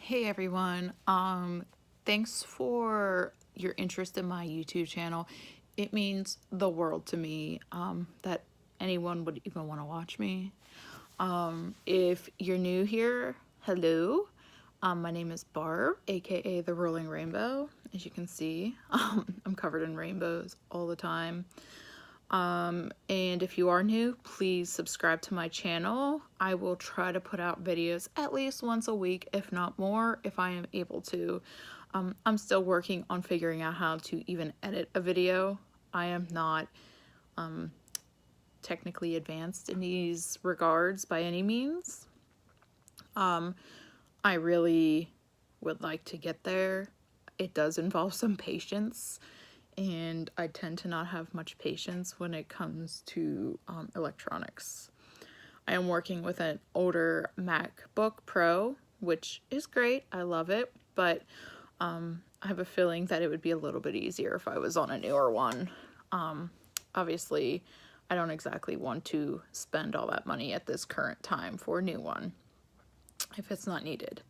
Hey everyone. Thanks for your interest in my YouTube channel. It means the world to me that anyone would even want to watch me. If you're new here, hello. My name is Barb, aka the Rolling Rainbow. As you can see, I'm covered in rainbows all the time. And if you are new, please subscribe to my channel. I will try to put out videos at least once a week, if not more, if I am able to. I'm still working on figuring out how to even edit a video. I am not technically advanced in these regards by any means. I really would like to get there. It does involve some patience, and I tend to not have much patience when it comes to electronics. I am working with an older MacBook Pro, which is great. I love it, but I have a feeling that it would be a little bit easier if I was on a newer one. Obviously, I don't exactly want to spend all that money at this current time for a new one if it's not needed.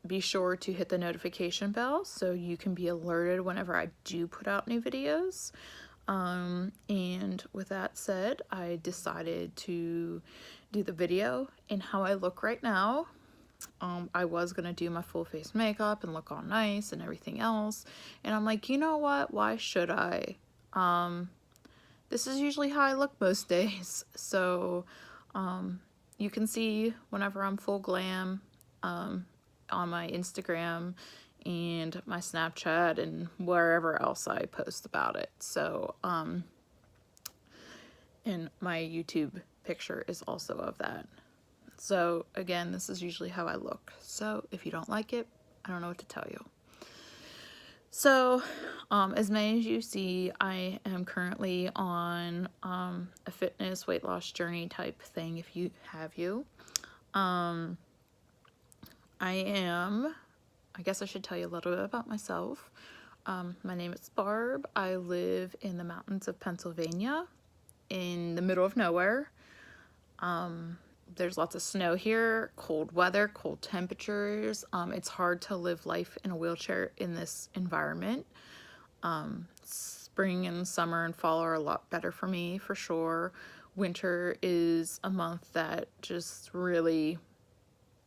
Be sure to hit the notification bell so you can be alerted whenever I do put out new videos. And with that said, I decided to do the video in how I look right now. I was gonna do my full face makeup and look all nice and everything else, and I'm like, you know what, why should I? This is usually how I look most days, so you can see whenever I'm full glam on my Instagram and my Snapchat and wherever else I post about it. So and my YouTube picture is also of that. So again, this is usually how I look. So if you don't like it, I don't know what to tell you. So as many as you see, I am currently on a fitness weight loss journey type thing. If you have I guess I should tell you a little bit about myself. My name is Barb. I live in the mountains of Pennsylvania in the middle of nowhere. There's lots of snow here, cold weather, cold temperatures. It's hard to live life in a wheelchair in this environment. Spring and summer and fall are a lot better for me, for sure. Winter is a month that just really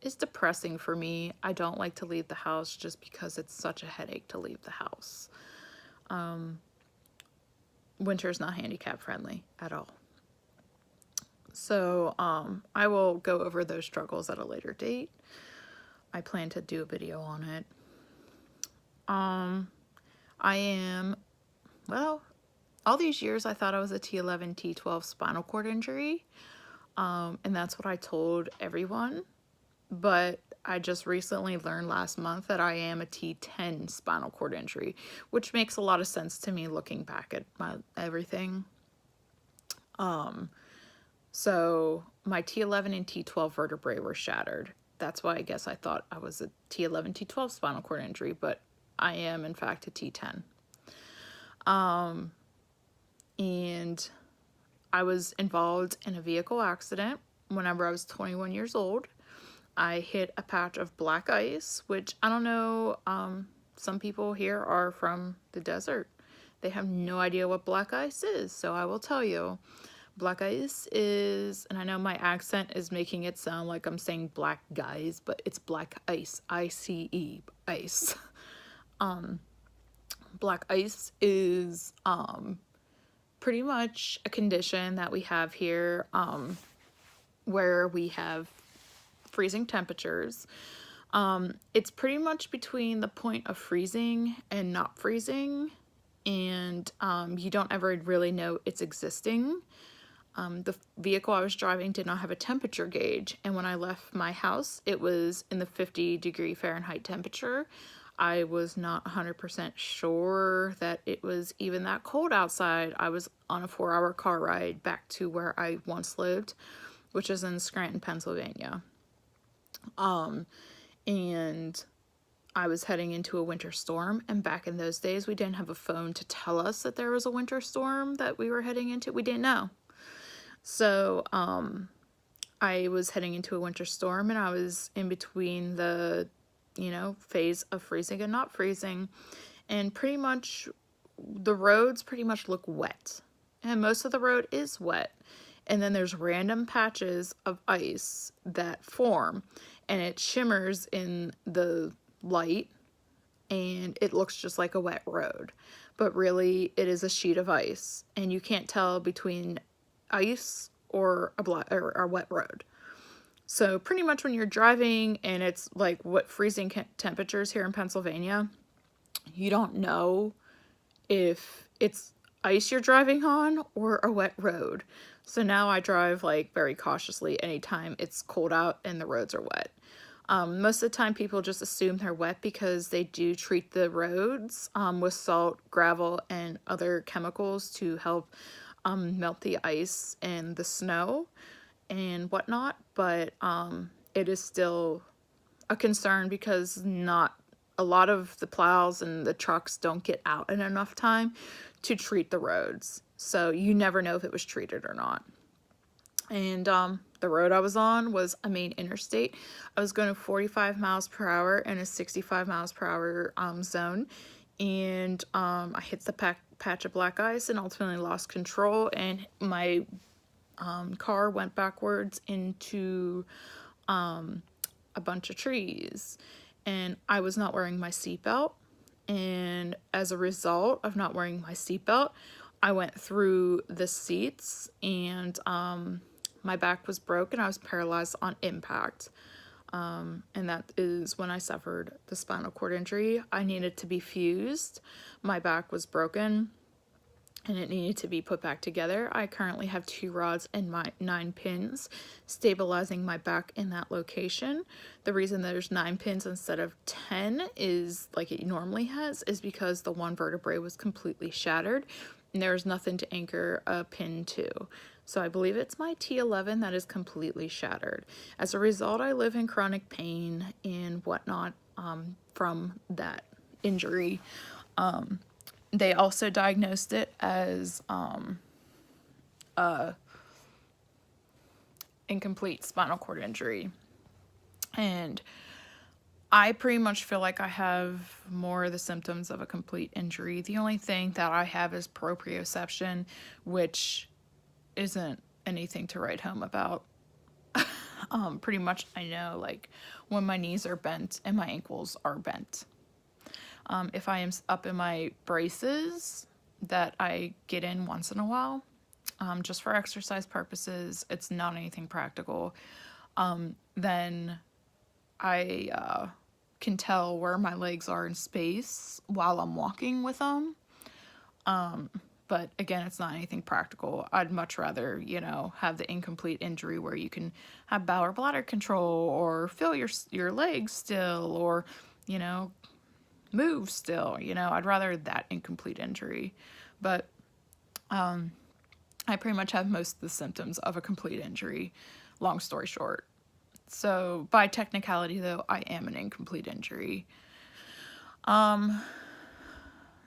is depressing for me. I don't like to leave the house just because it's such a headache to leave the house. Winter is not handicap friendly at all. So I will go over those struggles at a later date. I plan to do a video on it. I am, well, all these years I thought I was a T11, T12 spinal cord injury. And that's what I told everyone. But I just recently learned last month that I am a T10 spinal cord injury, which makes a lot of sense to me looking back at my everything. So my T11 and T12 vertebrae were shattered. That's why I guess I thought I was a T11, T12 spinal cord injury, but I am in fact a T10. And I was involved in a vehicle accident whenever I was 21 years old. I hit a patch of black ice, which I don't know, some people here are from the desert. They have no idea what black ice is, so I will tell you. Black ice is, and I know my accent is making it sound like I'm saying black guys, but it's black ice, I-C-E, ice. Black ice is pretty much a condition that we have here where we have freezing temperatures. It's pretty much between the point of freezing and not freezing, and you don't ever really know it's existing. The vehicle I was driving did not have a temperature gauge, and when I left my house, it was in the 50-degree Fahrenheit temperature. I was not 100% sure that it was even that cold outside. I was on a 4-hour car ride back to where I once lived, which is in Scranton, Pennsylvania. And I was heading into a winter storm, and back in those days, we didn't have a phone to tell us that there was a winter storm that we were heading into. We didn't know. So, I was heading into a winter storm, and I was in between the, phase of freezing and not freezing. And pretty much the roads pretty much look wet. And most of the road is wet. And then there's random patches of ice that form, and it shimmers in the light, and it looks just like a wet road. But really, it is a sheet of ice, and you can't tell between ice or a wet road. So pretty much when you're driving and it's like what freezing temperatures here in Pennsylvania, you don't know if it's ice you're driving on or a wet road. So now I drive like very cautiously anytime it's cold out and the roads are wet. Most of the time people just assume they're wet because they do treat the roads with salt, gravel, and other chemicals to help melt the ice and the snow and whatnot. But it is still a concern because not a lot of the plows and the trucks don't get out in enough time to treat the roads. So you never know if it was treated or not. And the road I was on was a main interstate. I was going 45 miles per hour in a 65 miles per hour zone. And I hit the patch of black ice and ultimately lost control. And my car went backwards into a bunch of trees. And I was not wearing my seatbelt. And as a result of not wearing my seatbelt, I went through the seats, and my back was broken. I was paralyzed on impact. And that is when I suffered the spinal cord injury. I needed to be fused. My back was broken, and it needed to be put back together. I currently have 2 rods and my 9 pins stabilizing my back in that location. The reason there's 9 pins instead of 10 is like it normally has is because the one vertebrae was completely shattered and there's nothing to anchor a pin to. So I believe it's my T11 that is completely shattered. As a result, I live in chronic pain and whatnot from that injury. They also diagnosed it as incomplete spinal cord injury. And I pretty much feel like I have more of the symptoms of a complete injury. The only thing that I have is proprioception, which isn't anything to write home about. Pretty much I know like when my knees are bent and my ankles are bent. If I am up in my braces that I get in once in a while, just for exercise purposes, it's not anything practical, then I can tell where my legs are in space while I'm walking with them. But again, it's not anything practical. I'd much rather, have the incomplete injury where you can have bowel or bladder control or feel your legs still or, move still. I'd rather that incomplete injury. But I pretty much have most of the symptoms of a complete injury, long story short. So by technicality, though, I am an incomplete injury.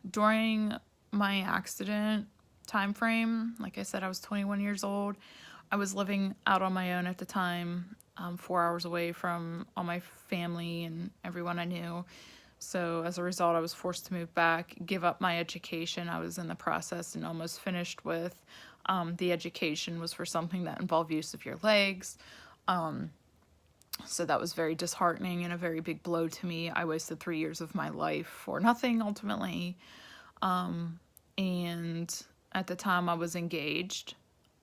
During my accident time frame, like I said, I was 21 years old. I was living out on my own at the time, 4 hours away from all my family and everyone I knew. So as a result, I was forced to move back, give up my education. I was in the process and almost finished with. The education was for something that involved use of your legs. So that was very disheartening and a very big blow to me. I wasted 3 years of my life for nothing ultimately. And at the time I was engaged.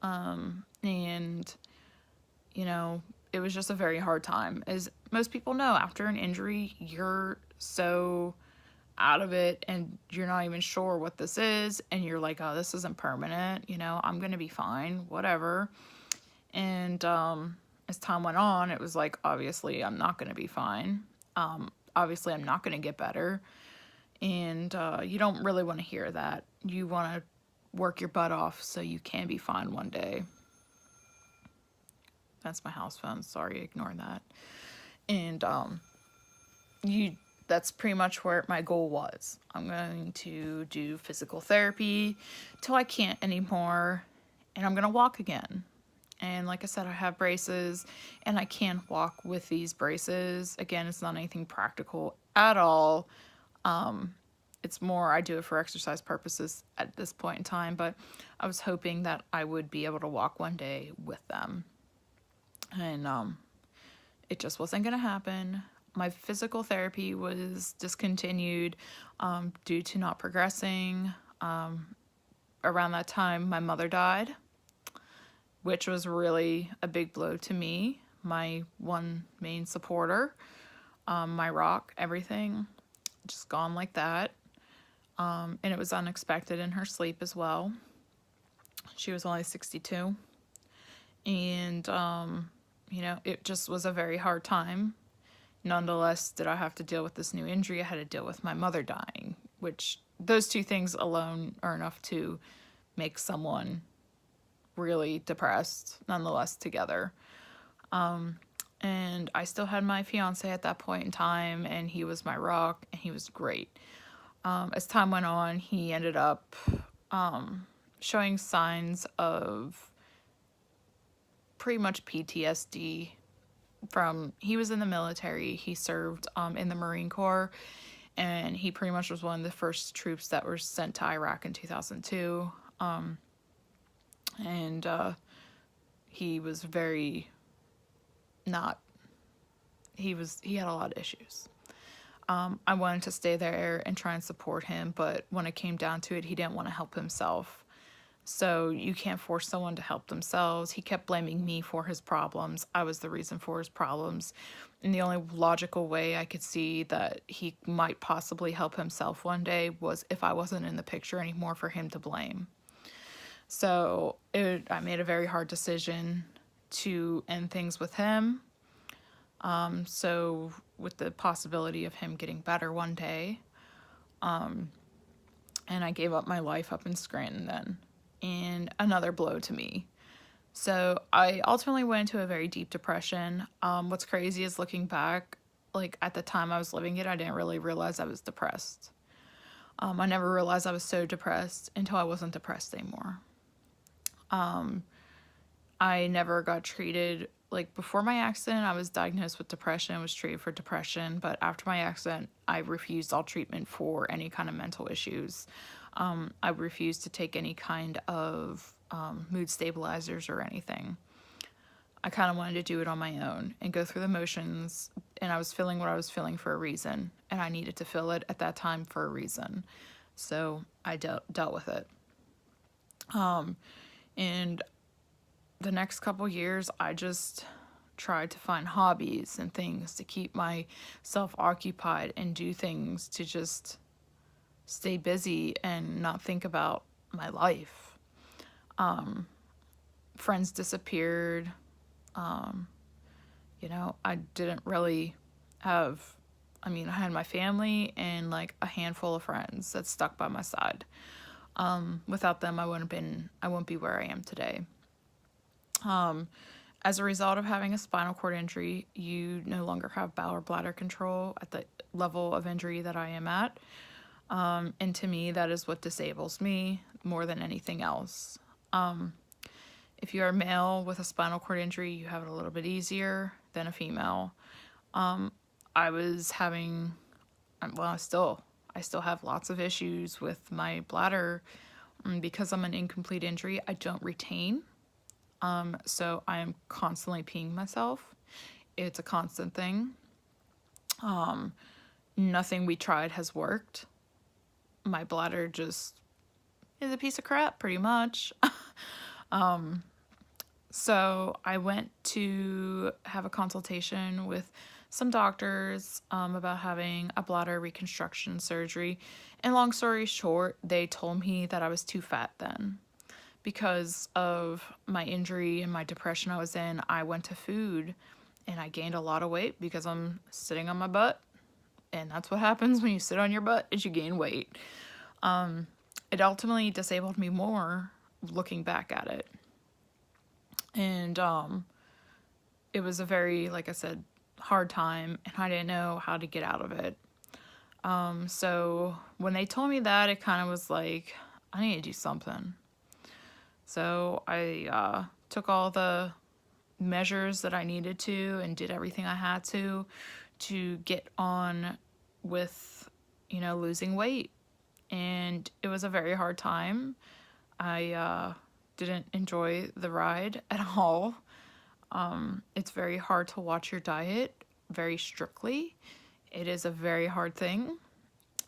And, it was just a very hard time. As most people know, after an injury, you're so out of it and you're not even sure what this is. And you're like, oh, this isn't permanent. I'm going to be fine, whatever. And, as time went on, it was like, obviously I'm not going to be fine. Obviously I'm not going to get better. And, you don't really want to hear that. You want to work your butt off so you can be fine one day. That's my house phone. Sorry, ignore that. And, that's pretty much where my goal was. I'm going to do physical therapy till I can't anymore. And I'm going to walk again. And like I said, I have braces and I can walk with these braces. Again, it's not anything practical at all. It's more I do it for exercise purposes at this point in time, but I was hoping that I would be able to walk one day with them. And it just wasn't going to happen. My physical therapy was discontinued due to not progressing. Around that time, my mother died, which was really a big blow to me. My one main supporter, my rock, everything, just gone like that. And it was unexpected in her sleep as well. She was only 62. And, it just was a very hard time. Nonetheless, did I have to deal with this new injury? I had to deal with my mother dying, which those two things alone are enough to make someone really depressed, nonetheless, together. And I still had my fiance at that point in time, and he was my rock, and he was great. As time went on, he ended up showing signs of pretty much PTSD he was in the military. He served in the Marine Corps, and he pretty much was one of the first troops that were sent to Iraq in 2002. And he was very he had a lot of issues. I wanted to stay there and try and support him, but when it came down to it, he didn't want to help himself. So you can't force someone to help themselves. He kept blaming me for his problems. I was the reason for his problems. And the only logical way I could see that he might possibly help himself one day was if I wasn't in the picture anymore for him to blame. So I made a very hard decision to end things with him. So with the possibility of him getting better one day. And I gave up my life up in Scranton then. And another blow to me. So I ultimately went into a very deep depression. What's crazy is looking back, like at the time I was living it, I didn't really realize I was depressed. I never realized I was so depressed until I wasn't depressed anymore. I never got treated, like before my accident, I was diagnosed with depression, was treated for depression, but after my accident, I refused all treatment for any kind of mental issues. I refused to take any kind of mood stabilizers or anything. I kind of wanted to do it on my own and go through the motions, and I was feeling what I was feeling for a reason, and I needed to feel it at that time for a reason. So I dealt with it. And the next couple years, I just tried to find hobbies and things to keep myself occupied and do things to just stay busy and not think about my life. Friends disappeared. I didn't really have, I had my family and like a handful of friends that stuck by my side. Without them, I wouldn't be where I am today. As a result of having a spinal cord injury, you no longer have bowel or bladder control at the level of injury that I am at. And to me, that is what disables me more than anything else. If you are a male with a spinal cord injury, you have it a little bit easier than a female. I still have lots of issues with my bladder. Because I'm an incomplete injury, I don't retain. So I am constantly peeing myself. It's a constant thing. Nothing we tried has worked. My bladder just is a piece of crap, pretty much. So I went to have a consultation with some doctors about having a bladder reconstruction surgery. And long story short, they told me that I was too fat then. Because of my injury and my depression I was in, I went to food and I gained a lot of weight because I'm sitting on my butt. And that's what happens when you sit on your butt, is you gain weight. It ultimately disabled me more looking back at it. And it was a very, like I said, hard time, and I didn't know how to get out of it. So when they told me that, it kind of was like, I need to do something. So I took all the measures that I needed to and did everything I had to get on with, losing weight. And it was a very hard time. I didn't enjoy the ride at all. It's very hard to watch your diet very strictly. It is a very hard thing,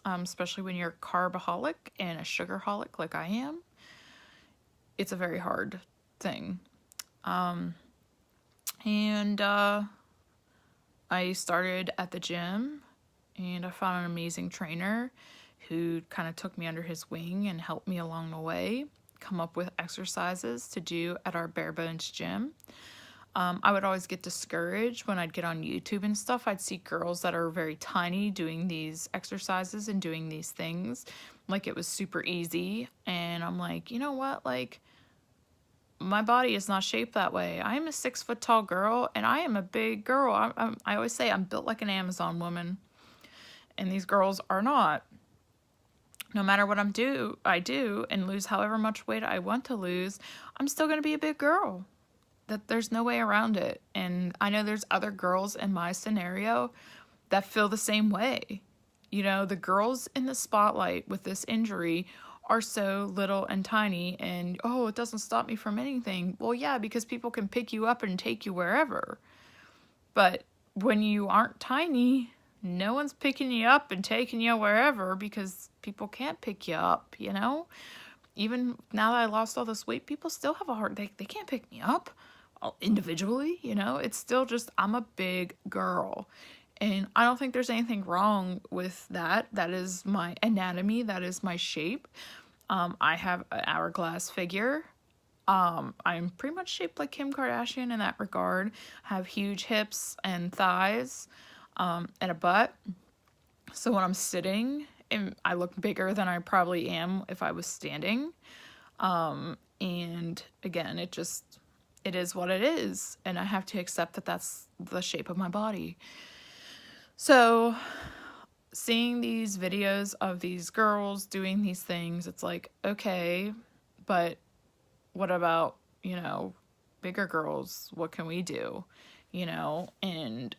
especially when you're a carbaholic and a sugarholic like I am. It's a very hard thing. And I started at the gym, and I found an amazing trainer who kind of took me under his wing and helped me along the way come up with exercises to do at our bare bones gym. I would always get discouraged when I'd get on YouTube and stuff. I'd see girls that are very tiny doing these exercises and doing these things like it was super easy. And I'm like, you know what? Like, my body is not shaped that way. I am a 6 foot tall girl, and I am a big girl. I always say I'm built like an Amazon woman, and these girls are not. No matter what I do and lose however much weight I want to lose, I'm still going to be a big girl. That there's no way around it. And I know there's other girls in my scenario that feel the same way. The girls in the spotlight with this injury are so little and tiny, and it doesn't stop me from anything. Well, yeah, because people can pick you up and take you wherever. But when you aren't tiny, no one's picking you up and taking you wherever, because people can't pick you up, Even now that I lost all this weight, people still have a hard, they can't pick me up individually, It's still just, I'm a big girl. And I don't think there's anything wrong with that. That is my anatomy. That is my shape. I have an hourglass figure. I'm pretty much shaped like Kim Kardashian in that regard. I have huge hips and thighs, and a butt. So when I'm sitting, I look bigger than I probably am if I was standing. And again, it is what it is. And I have to accept that that's the shape of my body. So seeing these videos of these girls doing these things, it's like, okay, but what about, bigger girls? What can we do? And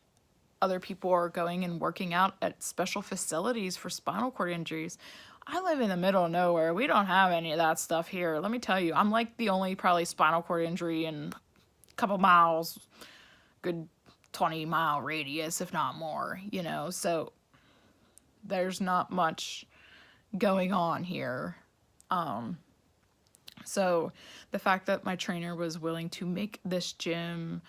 other people are going and working out at special facilities for spinal cord injuries. I live in the middle of nowhere. We don't have any of that stuff here. Let me tell you, I'm like the only probably spinal cord injury in a couple miles, good 20-mile radius, if not more, so there's not much going on here. So the fact that my trainer was willing to make this gym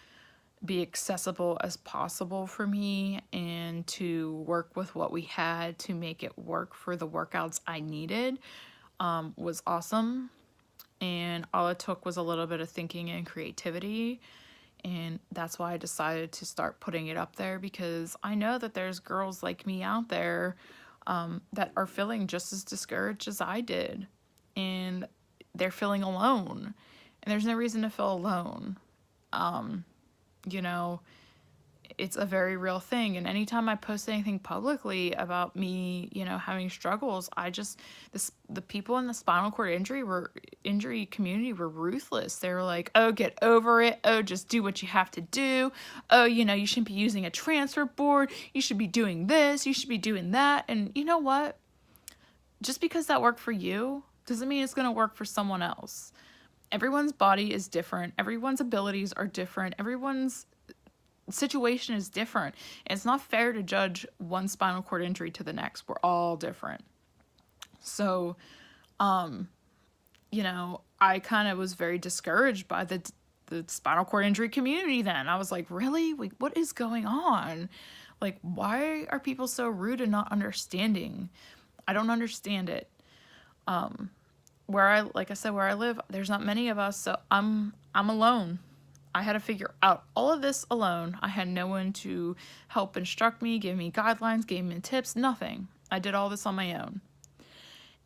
be accessible as possible for me and to work with what we had to make it work for the workouts I needed was awesome. And all it took was a little bit of thinking and creativity. And that's why I decided to start putting it up there, because I know that there's girls like me out there that are feeling just as discouraged as I did. And they're feeling alone. And there's no reason to feel alone. It's a very real thing. And anytime I post anything publicly about me, having struggles, the people in the spinal cord injury community were ruthless. They were like, oh, get over it. Oh, just do what you have to do. Oh, you shouldn't be using a transfer board. You should be doing this. You should be doing that. And you know what? Just because that worked for you doesn't mean it's going to work for someone else. Everyone's body is different. Everyone's abilities are different. Everyone's situation is different. And it's not fair to judge one spinal cord injury to the next. We're all different. So, I kind of was very discouraged by the spinal cord injury community then. I was like, really? What is going on? Like, why are people so rude and not understanding? I don't understand it. Where I live, there's not many of us, so I'm alone. I had to figure out all of this alone. I had no one to help instruct me, give me guidelines, give me tips, nothing. I did all this on my own.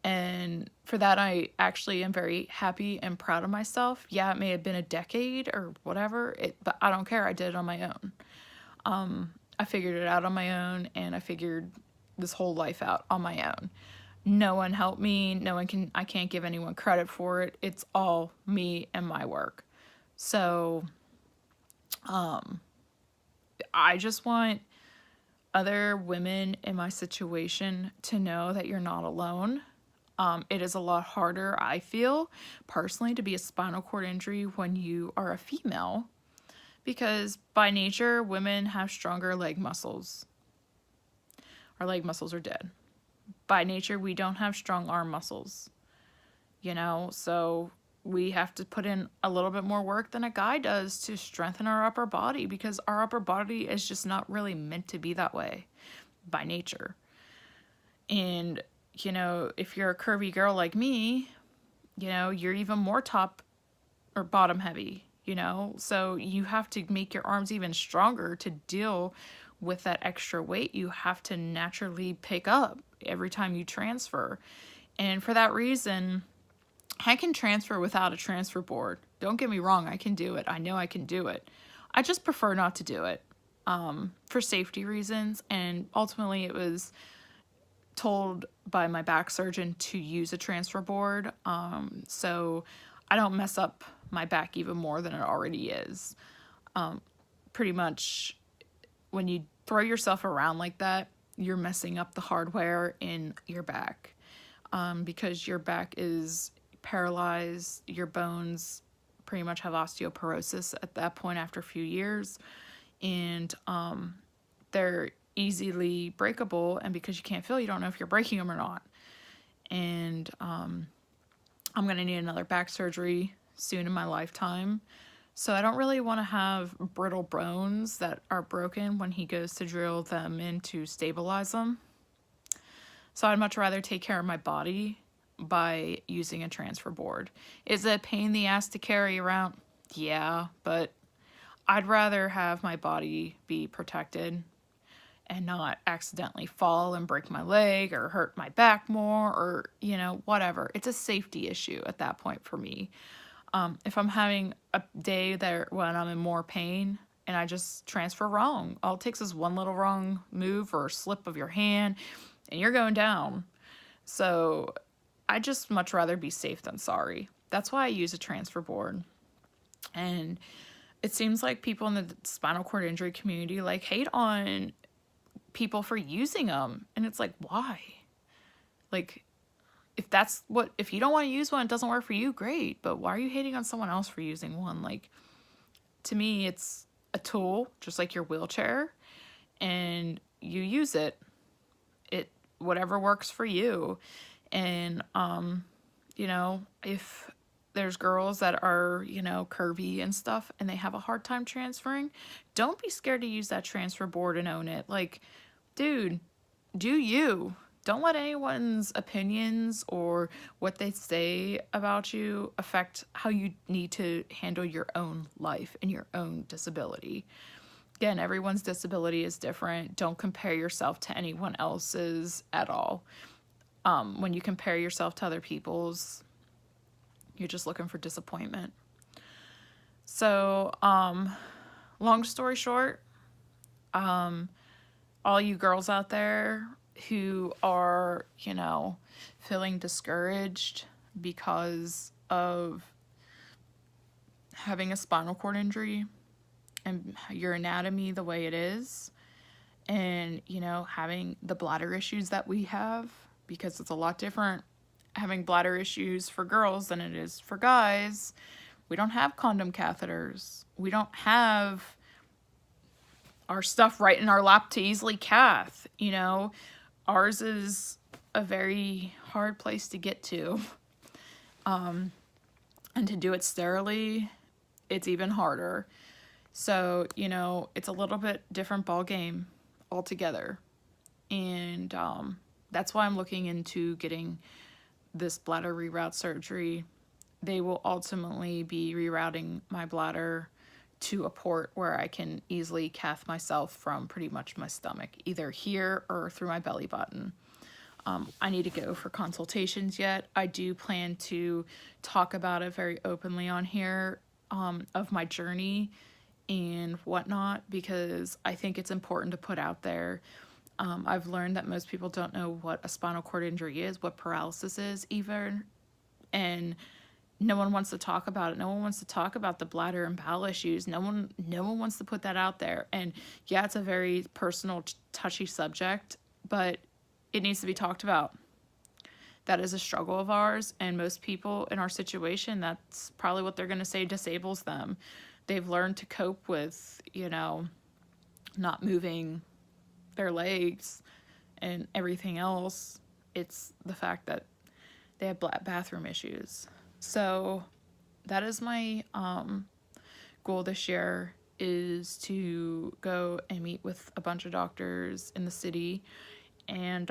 And for that, I actually am very happy and proud of myself. Yeah, it may have been a decade or whatever, but I don't care. I did it on my own. I figured it out on my own, and I figured this whole life out on my own. No one helped me. I can't give anyone credit for it. It's all me and my work. So I just want other women in my situation to know that you're not alone. It is a lot harder, I feel, personally, to be a spinal cord injury when you are a female, because by nature, women have stronger leg muscles. Our leg muscles are dead. By nature, we don't have strong arm muscles, so we have to put in a little bit more work than a guy does to strengthen our upper body, because our upper body is just not really meant to be that way by nature. And, if you're a curvy girl like me, you're even more top or bottom heavy, so you have to make your arms even stronger to deal with that extra weight you have to naturally pick up every time you transfer. And for that reason, I can transfer without a transfer board. Don't get me wrong, I can do it. I know I can do it. I just prefer not to do it for safety reasons. And ultimately, it was told by my back surgeon to use a transfer board, so I don't mess up my back even more than it already is. Pretty much, when you throw yourself around like that, you're messing up the hardware in your back, because your back is paralyzed. Your bones pretty much have osteoporosis at that point after a few years, and they're easily breakable, and because you can't feel, you don't know if you're breaking them or not. And I'm gonna need another back surgery soon in my lifetime, so I don't really want to have brittle bones that are broken when he goes to drill them in to stabilize them. So I'd much rather take care of my body by using a transfer board. Is it a pain in the ass to carry around? Yeah, but I'd rather have my body be protected and not accidentally fall and break my leg or hurt my back more, or, whatever. It's a safety issue at that point for me. If I'm having a day there when I'm in more pain and I just transfer wrong, all it takes is one little wrong move or slip of your hand and you're going down. So I just much rather be safe than sorry. That's why I use a transfer board. And it seems like people in the spinal cord injury community hate on people for using them, and it's like, why? If you don't want to use one, it doesn't work for you, great, but why are you hating on someone else for using one? To me, it's a tool just like your wheelchair, and you use it whatever works for you. And if there's girls that are, curvy and stuff and they have a hard time transferring, don't be scared to use that transfer board and own it. Dude, do you. Don't let anyone's opinions or what they say about you affect how you need to handle your own life and your own disability. Again, everyone's disability is different. Don't compare yourself to anyone else's at all. When you compare yourself to other people's, you're just looking for disappointment. So, long story short, all you girls out there who are, feeling discouraged because of having a spinal cord injury and your anatomy the way it is, and, having the bladder issues that we have, because it's a lot different having bladder issues for girls than it is for guys. We don't have condom catheters. We don't have our stuff right in our lap to easily cath. Ours is a very hard place to get to. And to do it sterilely, it's even harder. So, it's a little bit different ball game altogether. And that's why I'm looking into getting this bladder reroute surgery. They will ultimately be rerouting my bladder to a port where I can easily cath myself from pretty much my stomach, either here or through my belly button. I need to go for consultations yet. I do plan to talk about it very openly on here, of my journey and whatnot, because I think it's important to put out there. I've learned that most people don't know what a spinal cord injury is, what paralysis is even, and no one wants to talk about it. No one wants to talk about the bladder and bowel issues. No one wants to put that out there. And yeah, it's a very personal, touchy subject, but it needs to be talked about. That is a struggle of ours, and most people in our situation, that's probably what they're going to say disables them. They've learned to cope with, you know, not moving their legs and everything else. It's the fact that they have bathroom issues. So that is my goal this year, is to go and meet with a bunch of doctors in the city and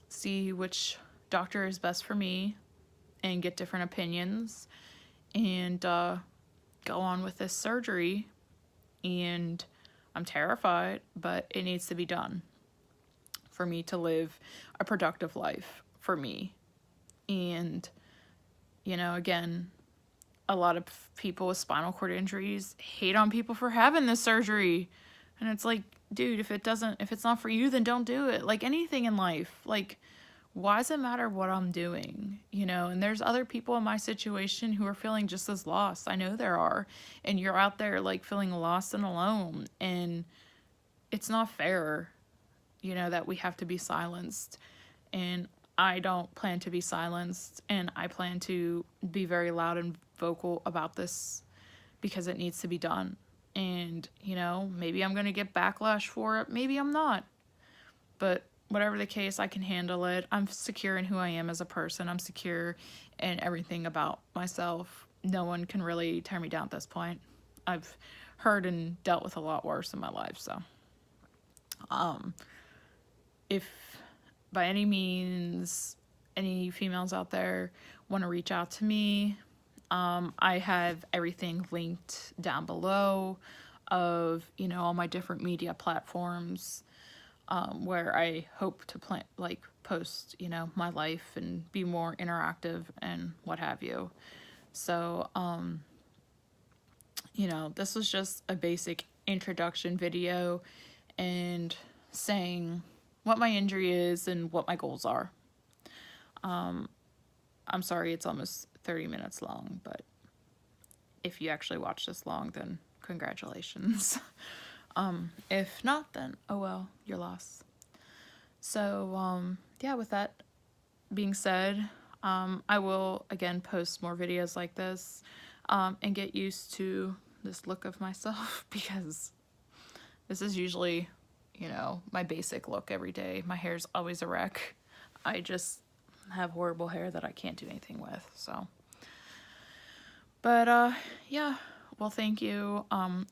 see which doctor is best for me and get different opinions and go on with this surgery. And I'm terrified, but it needs to be done for me to live a productive life for me. And, you know, again, a lot of people with spinal cord injuries hate on people for having this surgery. And it's like, dude, if it's not for you, then don't do it. Like anything in life, like, why does it matter what I'm doing? You know, and there's other people in my situation who are feeling just as lost. I know there are. And you're out there like feeling lost and alone. And it's not fair, you know, that we have to be silenced. And I don't plan to be silenced. And I plan to be very loud and vocal about this because it needs to be done. And, you know, maybe I'm going to get backlash for it. Maybe I'm not. But whatever the case, I can handle it. I'm secure in who I am as a person. I'm secure in everything about myself. No one can really tear me down at this point. I've heard and dealt with a lot worse in my life. So, if by any means any females out there want to reach out to me, I have everything linked down below of, you know, all my different media platforms. Where I hope to post, you know, my life and be more interactive and what have you. So, you know, this was just a basic introduction video and saying what my injury is and what my goals are. I'm sorry it's almost 30 minutes long, but if you actually watch this long, then congratulations. If not, then oh well, you're lost. So, yeah, with that being said, I will again post more videos like this, and get used to this look of myself because this is usually, you know, my basic look every day. My hair's always a wreck. I just have horrible hair that I can't do anything with, so. But, yeah, well, thank you,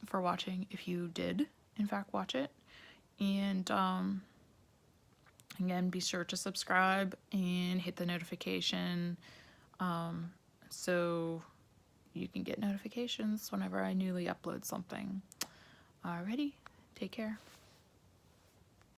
for watching if you did in fact watch it, and again, be sure to subscribe and hit the notification so you can get notifications whenever I newly upload something. Alrighty, take care.